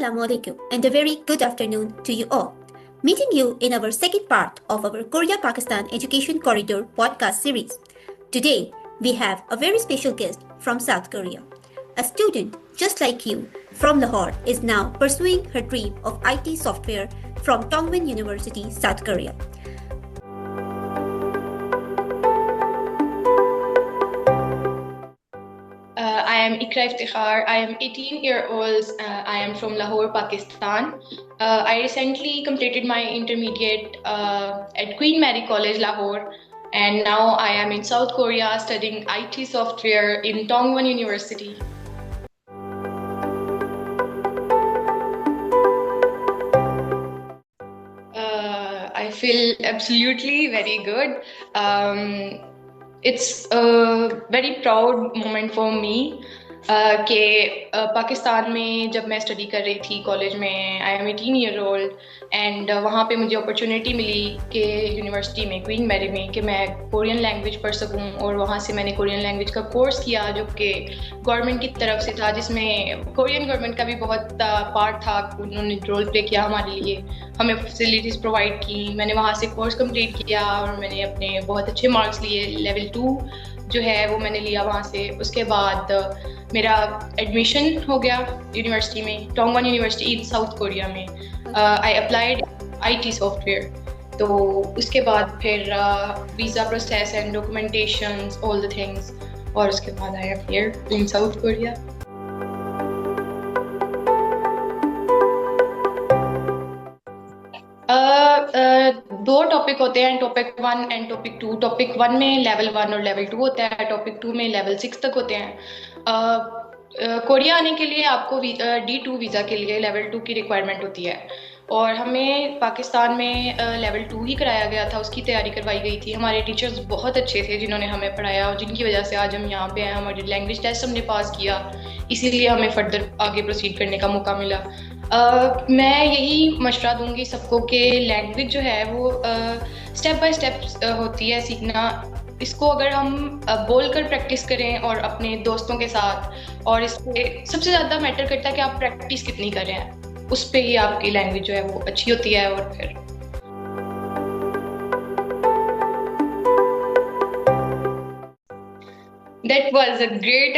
Assalamu alaikum and a very good afternoon to you all. Meeting you in our second part of our Korea Pakistan Education Corridor podcast series. Today, we have a very special guest from South Korea. A student just like you from Lahore is now pursuing her dream of IT software from Tongwin University, South Korea. I am Ikra Iftikhar. I am 18 years old. I am from Lahore, Pakistan. I recently completed my intermediate at Queen Mary College, Lahore, and now I am in South Korea studying IT software in Tongwon University. I feel absolutely very good. It's a very proud moment for me कि पाकिस्तान में जब मैं study कर रही थी college में I am 18 year old and वहाँ पे मुझे अपॉर्चुनिटी मिली कि यूनिवर्सिटी में क्वीन मैरी में कि मैं कोरियन लैंग्वेज पढ़ सकूँ और वहाँ से मैंने कोरियन लैंग्वेज का कोर्स किया जो कि गवर्नमेंट की तरफ से था जिसमें कोरियन गवर्नमेंट का भी बहुत पार्ट था। उन्होंने रोल प्ले किया हमारे लिए, हमें फैसिलिटीज़ प्रोवाइड की। मैंने वहाँ से कोर्स कंप्लीट किया और मैंने अपने बहुत अच्छे मार्क्स लिए। लेवल 2 जो है वो मैंने लिया वहाँ से। उसके बाद मेरा एडमिशन हो गया यूनिवर्सिटी में, टोंगवन यूनिवर्सिटी इन साउथ कोरिया में। I applied IT software. तो उसके बाद फिर visa process and documentations all the things, और उसके बाद I am here in south Korea. दो टॉपिक होते हैं, टॉपिक 1 एंड टॉपिक 2। टॉपिक 1 में लेवल 1 और लेवल 2 होता है, टॉपिक 2 में लेवल 6 तक होते हैं। कोरिया आने के लिए आपको D2 वीज़ा के लिए लेवल 2 की रिक्वायरमेंट होती है और हमें पाकिस्तान में लेवल 2 ही कराया गया था, उसकी तैयारी करवाई गई थी। हमारे टीचर्स बहुत अच्छे थे जिन्होंने हमें पढ़ाया और जिनकी वजह से आज हम यहाँ पे हैं। हमारी लैंग्वेज टेस्ट हमने पास किया, इसीलिए हमें फर्दर आगे प्रोसीड करने का मौका मिला। मैं यही मशवरा दूंगी सबको कि लैंग्वेज जो है वो स्टेप बाय स्टेप होती है सीखना। इसको अगर हम बोलकर प्रैक्टिस करें और अपने दोस्तों के साथ, और इससे सबसे ज़्यादा मैटर करता है कि आप प्रैक्टिस कितनी कर रहे हैं, उस पे ही आपकी लैंग्वेज जो है वो अच्छी होती है। और फिर that was a great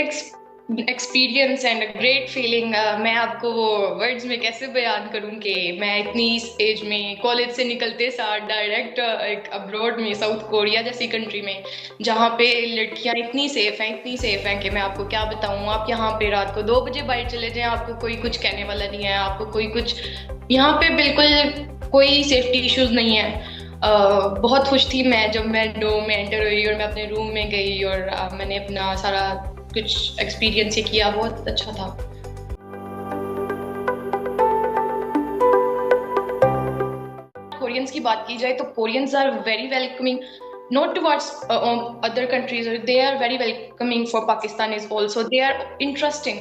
experience and a great feeling. मैं आपको वो वर्ड्स में कैसे बयान करूं कि मैं इतनी इस एज में कॉलेज से निकलते साथ डायरेक्ट एक अब्रॉड में साउथ कोरिया जैसी कंट्री में जहाँ पे लड़कियां इतनी सेफ हैं कि मैं आपको क्या बताऊं। आप यहाँ पे रात को 2 बजे बाहर चले जाएं, आपको कोई कुछ कहने वाला नहीं है, आपको कोई कुछ, यहाँ पे बिल्कुल कोई सेफ्टी इश्यूज नहीं है। बहुत खुश थी मैं जब मैं डोम में एंटर हुई और मैं अपने रूम में गई और मैंने अपना सारा कुछ एक्सपीरियंस ये किया, बहुत अच्छा था। कोरियंस की बात की जाए तो Koreans are very welcoming not towards other countries. They are very welcoming for Pakistanis also. They are interested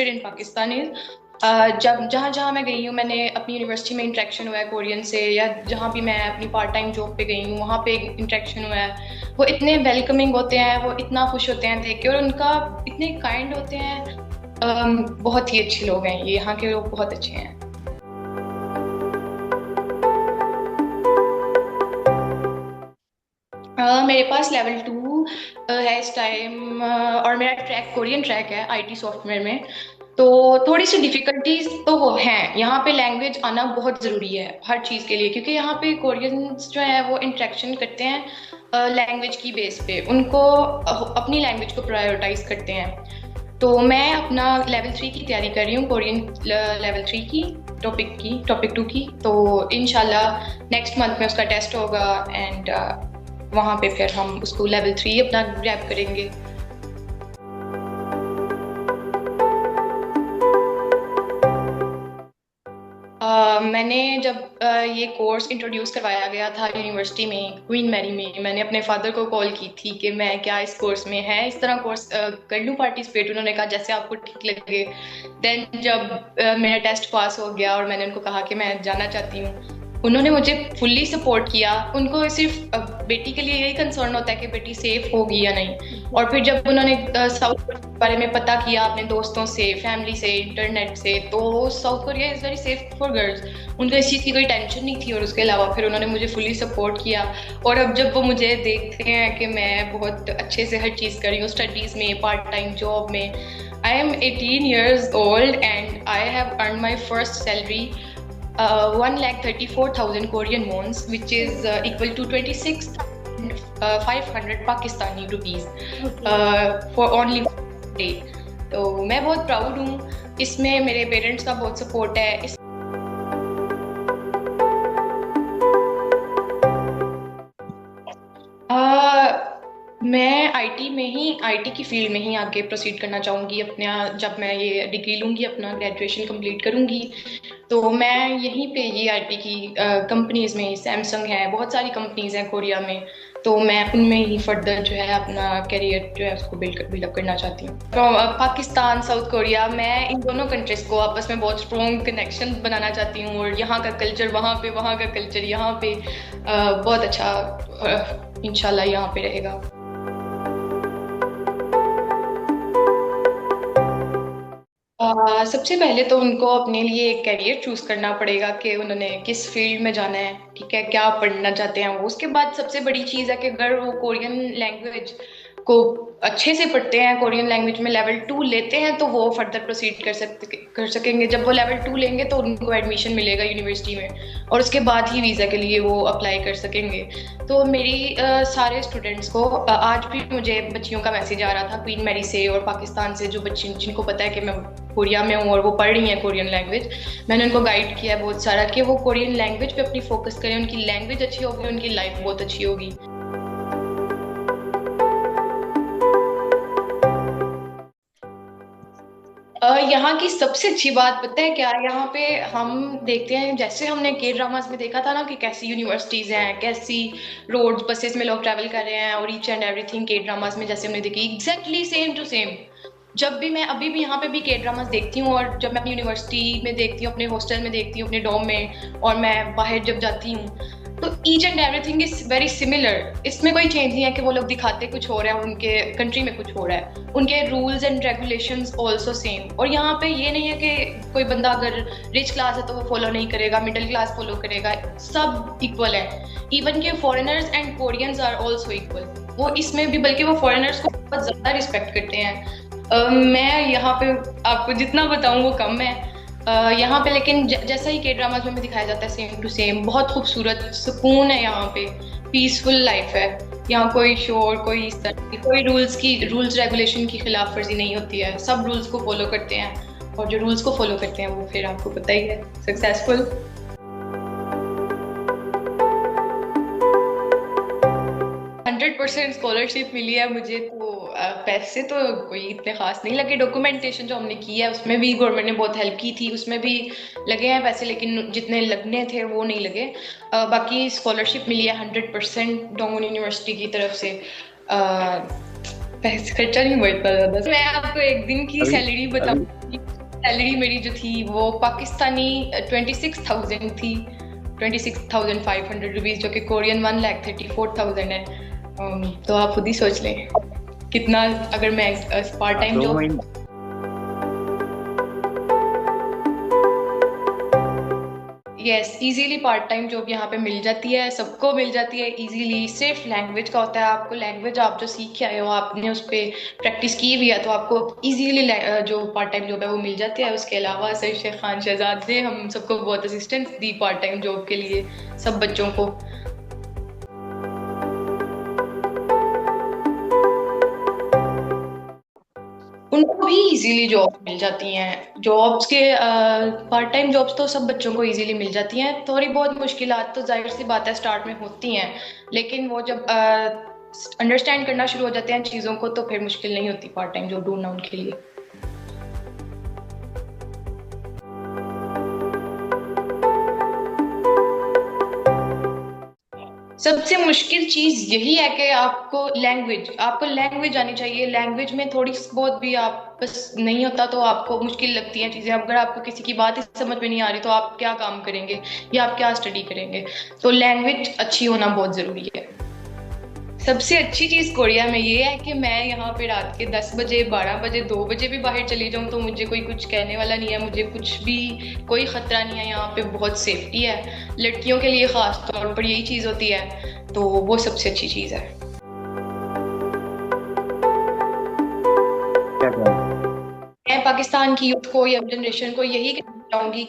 in Pakistanis. जहाँ जहाँ मैं गई हूँ, मैंने अपनी यूनिवर्सिटी में इंटरेक्शन हुआ है कोरियन से, या जहाँ भी मैं अपनी पार्ट टाइम जॉब पे गई हूँ वहाँ पे इंटरेक्शन हुआ है। वो इतने वेलकमिंग होते हैं, वो इतना खुश होते हैं देख के, और उनका इतने काइंड होते हैं। बहुत ही अच्छे लोग हैं ये, यहाँ के लोग बहुत अच्छे हैं। मेरे पास लेवल 2 है इस टाइम, और मेरा ट्रैक कोरियन ट्रैक है IT सॉफ्टवेयर में। तो थोड़ी सी डिफ़िकल्टीज तो वो हैं। यहाँ पे लैंग्वेज आना बहुत ज़रूरी है हर चीज़ के लिए, क्योंकि यहाँ पे कोरियंस जो है वो इंटरेक्शन करते हैं लैंग्वेज की बेस पे, उनको अपनी लैंग्वेज को प्रायोरिटाइज करते हैं। तो मैं अपना लेवल 3 की तैयारी कर रही हूँ, कोरियन लेवल 3 की, टॉपिक 2 की। तो इंशाल्लाह नेक्स्ट मंथ में उसका टेस्ट होगा एंड वहाँ पे फिर हम उसको लेवल 3 अपना ग्रैब करेंगे। मैंने जब ये कोर्स इंट्रोड्यूस करवाया गया था यूनिवर्सिटी में क्वीन मैरी में, मैंने अपने फादर को कॉल की थी कि मैं क्या इस कोर्स में है, इस तरह कोर्स कर लूँ पार्टिसिपेट। उन्होंने कहा जैसे आपको ठीक लगे। देन जब मेरा टेस्ट पास हो गया और मैंने उनको कहा कि मैं जाना चाहती हूँ, उन्होंने मुझे फुल्ली सपोर्ट किया। उनको सिर्फ बेटी के लिए यही कंसर्न होता है कि बेटी सेफ होगी या नहीं। और फिर जब उन्होंने साउथ कोरिया के बारे में पता किया अपने दोस्तों से, फैमिली से, इंटरनेट से, तो south Korea is very safe for girls. उनको इस चीज़ की कोई टेंशन नहीं थी। और उसके अलावा फिर उन्होंने मुझे फुल्ली सपोर्ट किया। और अब जब वो मुझे देखते हैं कि मैं बहुत अच्छे से हर चीज़ कर रही हूँ, स्टडीज़ में, पार्ट टाइम जॉब में। I am 18 years old and I have earned my first salary 1,34,000 Korean wons, which is equal to 26,500 Pakistani rupees for only one day. तो मैं बहुत प्राउड हूँ। इसमें मेरे पेरेंट्स का बहुत सपोर्ट है। मैं आईटी की फील्ड में ही आगे प्रोसीड करना चाहूँगी। अपना जब मैं ये डिग्री लूँगी, अपना ग्रेजुएशन कंप्लीट करूँगी, तो मैं यहीं पे ये आईटी की कंपनीज में, सैमसंग है, बहुत सारी कंपनीज हैं कोरिया में, तो मैं उनमें ही फर्दर जो है अपना करियर जो है उसको बिल्डअप करना चाहती हूँ। फ्रॉम पाकिस्तान, साउथ कोरिया, मैं इन दोनों कंट्रीज को आपस में बहुत स्ट्रॉन्ग कनेक्शन बनाना चाहती हूँ। और यहाँ का कल्चर वहाँ पे, वहाँ का कल्चर यहाँ पे, बहुत अच्छा इंशाल्लाह यहाँ पे रहेगा। सबसे पहले तो उनको अपने लिए एक करियर चूज करना पड़ेगा कि उन्होंने किस फील्ड में जाना है, ठीक है, क्या पढ़ना चाहते हैं वो। उसके बाद सबसे बड़ी चीज़ है कि अगर वो कोरियन लैंग्वेज को अच्छे से पढ़ते हैं, कोरियन लैंग्वेज में लेवल 2 लेते हैं, तो वो फर्दर प्रोसीड कर सकेंगे। जब वो लेवल 2 लेंगे तो उनको एडमिशन मिलेगा यूनिवर्सिटी में, और उसके बाद ही वीज़ा के लिए वो अप्लाई कर सकेंगे। तो मेरी सारे स्टूडेंट्स को आज भी मुझे बच्चियों का मैसेज आ रहा था क्वीन मैरी से और पाकिस्तान से, जो बच्ची जिनको पता है कि मैं कोरिया में हूँ और वो पढ़ रही हैं कोरियन लैंग्वेज। मैंने उनको गाइड किया है बहुत सारा कि वो कोरियन लैंग्वेज पे अपनी फोकस करें। उनकी लैंग्वेज अच्छी होगी, उनकी लाइफ बहुत अच्छी होगी। यहाँ की सबसे अच्छी बात पता है क्या? यहाँ पे हम देखते हैं, जैसे हमने के ड्रामास में देखा था ना कि कैसी यूनिवर्सिटीज हैं, कैसी रोड्स, बसेस में लोग ट्रैवल कर रहे हैं, और ईच एंड एवरीथिंग के ड्रामास में जैसे हमने देखी, एग्जैक्टली सेम टू सेम। जब भी मैं अभी भी यहाँ पे भी के ड्रामास देखती हूँ, और जब मैं अपनी यूनिवर्सिटी में देखती हूँ, अपने हॉस्टल में देखती हूँ, अपने डॉम में, और मैं बाहर जब जाती हूँ, तो each and everything is very similar. इसमें कोई चेंज नहीं है कि वो लोग दिखाते कुछ हो रहा है, उनके कंट्री में कुछ हो रहा है। उनके rules and regulations also same. और यहाँ पे ये नहीं है कि कोई बंदा अगर रिच क्लास है तो वो फॉलो नहीं करेगा, मिडिल क्लास फॉलो करेगा, सब इक्वल है। इवन के foreigners and Koreans are also equal. वो इसमें भी बल्कि वो फॉरेनर्स को बहुत ज़्यादा रिस्पेक्ट करते हैं। मैं यहाँ पे आपको जितना बताऊँ वो कम है। यहाँ पे लेकिन जैसा ही के ड्रामाज में दिखाया जाता है, सेम टू सेम, बहुत खूबसूरत सुकून है यहाँ पे, पीसफुल लाइफ है। यहाँ कोई शोर, कोई इस तरह की, कोई रूल्स रेगुलेशन की खिलाफ वर्जी नहीं होती है। सब रूल्स को फॉलो करते हैं, और जो रूल्स को फॉलो करते हैं वो फिर आपको पता ही है सक्सेसफुल। 100% स्कॉलरशिप मिली है मुझे। तो पैसे तो कोई इतने खास नहीं लगे। डॉक्यूमेंटेशन जो हमने की है उसमें भी गवर्नमेंट ने बहुत हेल्प की थी, उसमें भी लगे हैं पैसे, लेकिन जितने लगने थे वो नहीं लगे। बाकी स्कॉलरशिप मिली है 100% डोंगुन यूनिवर्सिटी की तरफ से। पैसे खर्चा नहीं हुआ इतना ज़्यादा। मैं आपको एक दिन की सैलरी बताऊंगी। सैलरी मेरी जो थी वो पाकिस्तानी 26,000 थी, 26,500 रुपीज़, जो कि कोरियन 1,34,000 है। तो आप खुद ही सोच लें कितना, अगर मैं part time job. Yes, easily part time job यहाँ पे मिल जाती है, सबको मिल जाती है इजीली। सिर्फ लैंग्वेज का होता है, आपको लैंग्वेज आप जो सीख के आए हो, आपने उस पर प्रैक्टिस की हुई है, तो आपको इजीली जो पार्ट टाइम जॉब है वो मिल जाती है। उसके अलावा सर शेख खान शहजाद ने हम सबको बहुत assistance the part time job के लिए, सब बच्चों को। उनको भी इजीली जॉब मिल जाती हैं। जॉब्स के पार्ट टाइम जॉब्स तो सब बच्चों को इजीली मिल जाती हैं। थोड़ी बहुत मुश्किलात तो जाहिर सी बात है स्टार्ट में होती हैं, लेकिन वो जब अंडरस्टैंड करना शुरू हो जाते हैं चीज़ों को, तो फिर मुश्किल नहीं होती पार्ट टाइम जॉब ढूंढना उनके लिए। सबसे मुश्किल चीज यही है कि आपको लैंग्वेज आनी चाहिए। लैंग्वेज में थोड़ी बहुत भी आप बस नहीं होता तो आपको मुश्किल लगती हैं चीजें। अगर आपको किसी की बात ही समझ में नहीं आ रही तो आप क्या काम करेंगे या आप क्या स्टडी करेंगे। तो लैंग्वेज अच्छी होना बहुत जरूरी है। सबसे अच्छी चीज कोरिया में ये है कि मैं यहाँ पे रात के 10 बजे, 12 बजे, 2 बजे भी बाहर चली जाऊँ तो मुझे कोई कुछ कहने वाला नहीं है। मुझे कुछ भी, कोई खतरा नहीं है। यहाँ पे बहुत सेफ्टी है, लड़कियों के लिए खास तौर पर यही चीज होती है। तो वो सबसे अच्छी चीज है। क्या कहना मैं पाकिस्तान की यूथ को या जनरेशन को यही कहना चाहूंगी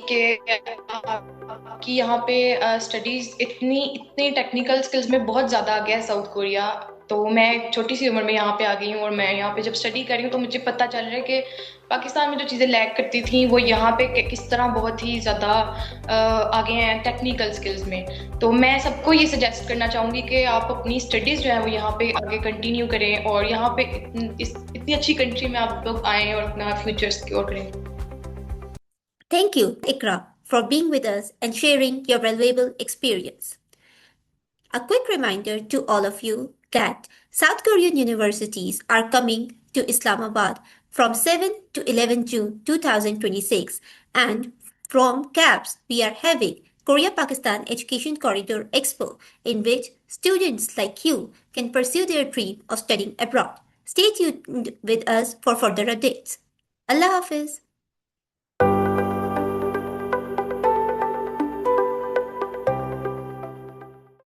कि यहाँ पे स्टडीज इतनी इतनी टेक्निकल स्किल्स में बहुत ज्यादा आ गया है साउथ कोरिया। तो मैं छोटी सी उम्र में यहाँ पे आ गई हूँ और मैं यहाँ पे जब स्टडी कर रही हूँ तो मुझे पता चल रहा है कि पाकिस्तान में जो चीज़ें लैक करती थी वो यहाँ पे किस तरह बहुत ही ज़्यादा आगे हैं टेक्निकल स्किल्स में। तो मैं सबको ये सजेस्ट करना चाहूँगी कि आप अपनी स्टडीज़ जो है वो यहाँ पे आगे कंटिन्यू करें और यहाँ पे इतनी अच्छी कंट्री में आप लोग आएँ और अपना फ्यूचर सिक्योर करें। Thank you, Ikra, for being with us and sharing your valuable experience. A quick reminder to all of you that South Korean universities are coming to Islamabad from 7 to 11 June 2026, and from CAPS we are having Korea Pakistan Education Corridor Expo, in which students like you can pursue their dream of studying abroad. Stay tuned with us for further updates. Allah Hafiz.